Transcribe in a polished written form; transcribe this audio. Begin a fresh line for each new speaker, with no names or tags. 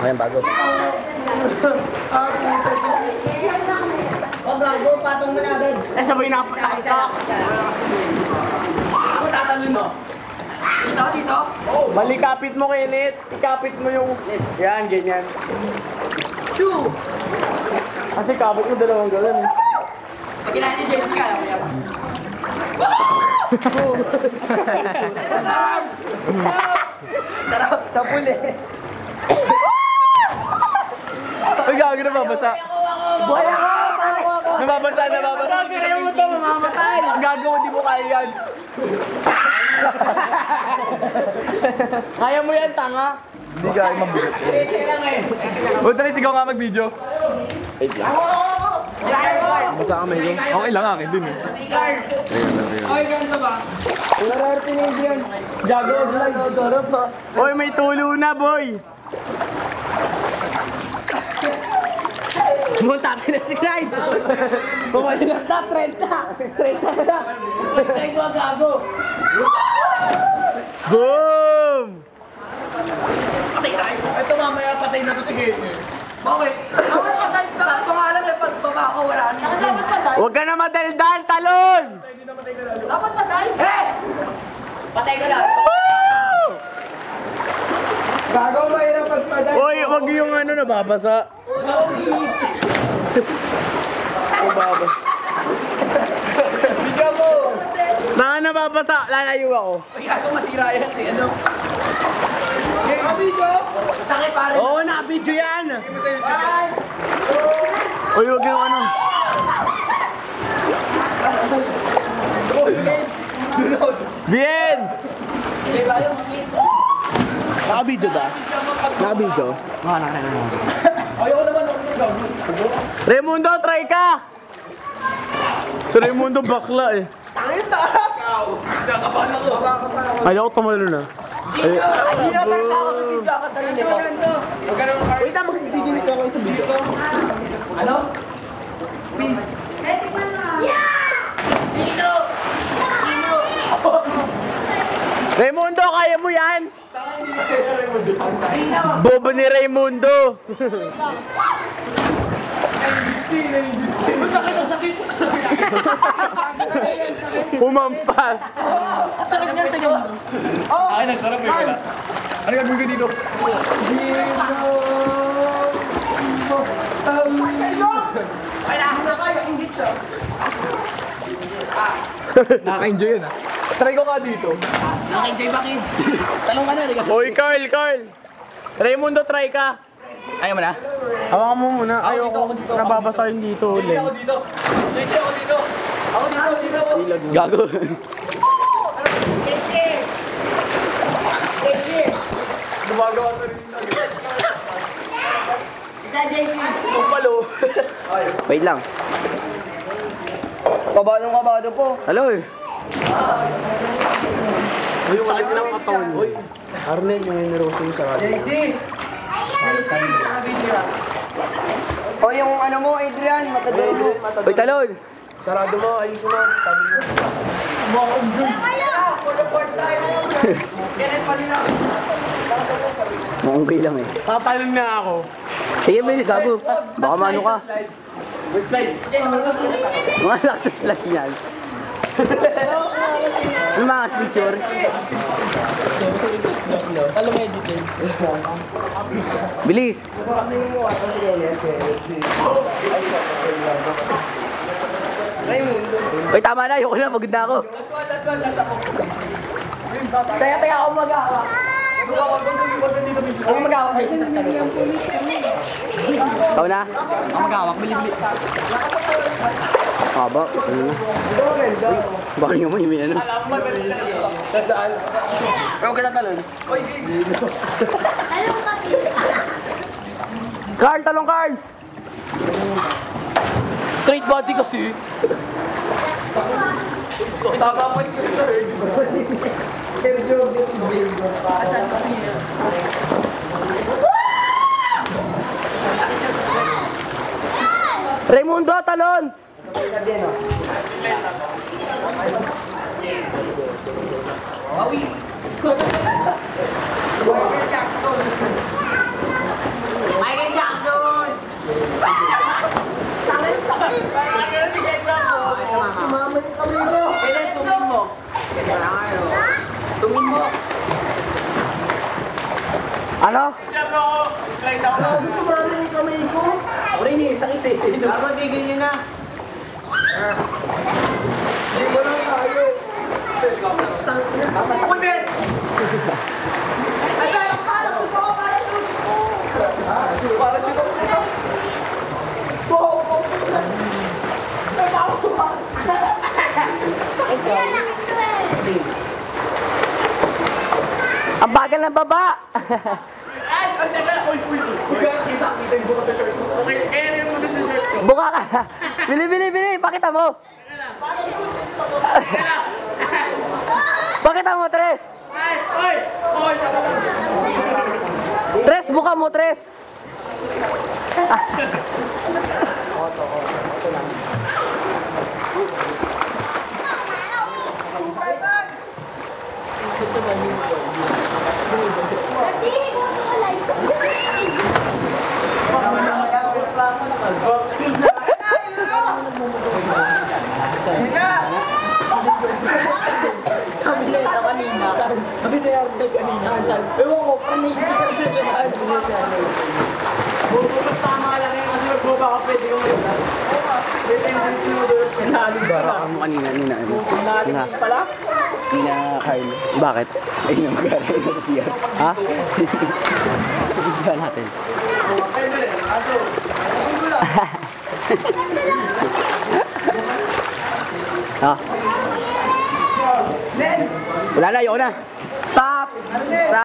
Ayan, bago.
O gago, patong mo na agad.
Eh, sabay na ka.
Ako tatalon mo. Dito, dito. Oh.
Mali, kapit mo, Kenneth. Ikapit mo yung... Yan, ganyan.
Two.
Kasi kapit mo dalawang gano'n.
Pag kinahin ni Jessica, alam mo yan. Sarap. Sapul eh.
Ay, gago na babasa.
Buhay ako!
Nababasa. Kaya mo ito, mamamatay. Gago, di mo kaya yan. Kaya mo yan, tanga. Hindi kaya mabigat. Huwag tayo sigaw nga mag-video. Wait lang. Basa ka medyo. Okay lang akin din eh.
Ay, ganito ba?
Nararte na yan. Gago, vlog. Hoy, may tulo na, boy. Muntakin na si Clyde. Bumalik na sa 30 na.
Ay, gago.
Boom!
Patay tayo. Ito mamaya patay na to si Gate. Bakit? Ako patay. Sakto nga lang eh. Pag ako wala niyo. Dapat patay.
Huwag ka na madaldal, talon!
Dapat patay. Eh! Patay ka lang.
Woo!
Gago, mahirap pagpaday.
Hoy, wag yung ano nababasa. Babasa.
Bigyan mo.
Nababasa, lalayo ako.
Ay, gago, masira yan eh. Ano? Video? Sakit pare.
Oo, na-video yan. Hoy, wag yung ano. Bien!
Hindi ba yung clip?
Naka-video ba? Naka-video?
Ayoko naman ako ng gago.
Raimundo, try ka! Si Raimundo bakla eh.
Tangin taas! Nakabahan ako.
Ayaw ko tumalo na.
Hindi na talaga ako sa video ako sarili ko. Huwag ka naman. Wait, magdidinig ako sa video. Ano? Peace. Dino! Dino!
Raimundo, kaya mo yan?
Dino!
Bobo ni Raimundo.
Sakit ang sakit!
Pumampas.
Sarap niya sa gawa. Akin ang sarap eh, wala. Ano gagawin ko dito? Ay, nakakaya, hindi siya.
Nakaka-enjoy yun ah. Try ko nga dito.
Nakaka-enjoy ba, kids? Talong ka na, Riga.
Hoy, Carl! Raimundo, try ka.
Ayaw mo na?
Hawakan mo muna.
Ako
Ayaw
dito,
ko
ako dito.
nababasa yung dito,
Ako
lens.
dito. Ako dito. Ako dito.
Gago.
Gumagawa sa rin na. Isa, JC.
Palo.
Wait lang.
Kabado po.
Hello eh.
Hoy, yung sakit ng katawan. Hoy.
Arnel, yung generoso yung sa radio.
JC. O yung ano mo, Adrian, matador mo.
Hoy, talon!
Sarado mo, ayusin mo. Sabi mo.
Mukhang lang eh.
Tatalon na ako.
Sige, bilis, gago. Baka maano ka. Mga lakas yan. Ano mga picture?
Alam mo editing.
Bilis! Uy, tama na. Ayoko na. Pagod na ako.
Taya ako mag-awa. Ako mag-awa kayo.
Ikaw na?
Ako mag-awa. Bili-bili.
Haba. Baka nyo mo yung ano.
Saan? Huwag ka tatalon.
Carl, talong Carl! Straight body kasi.
Tama pa yung gusto eh. Asan ka niya?
Raimundo, talon!
Awi.
Ano?
Uri ni, sakit eh. Ako, tigil niyo na. Hindi mo lang kaya. Kunit! Ay, parang suko, parang suko. Parang suko.
Ang bagal ng baba! Buka ka! Bili! Pakita mo! Pakita mo, Tres! Tres, buka mo, Tres!
Sabi niya ito kanina. Sabi niya ito kanina. Ewan ko, panig siya. Bubulot tama lang yan kasi magbuba ka pwede kang magbuba. May tendency mo doon. Pinahalig ka
Bara
na.
ka mo kanina, Nina.
Pinahalig
Nina.
pala?
Nina, Kyle. Bakit? Ay, namagalay na siya. Ha? Siya natin.
Pwede rin. Aso.
Ha? Wala na, ayoko na. Stop! Stop!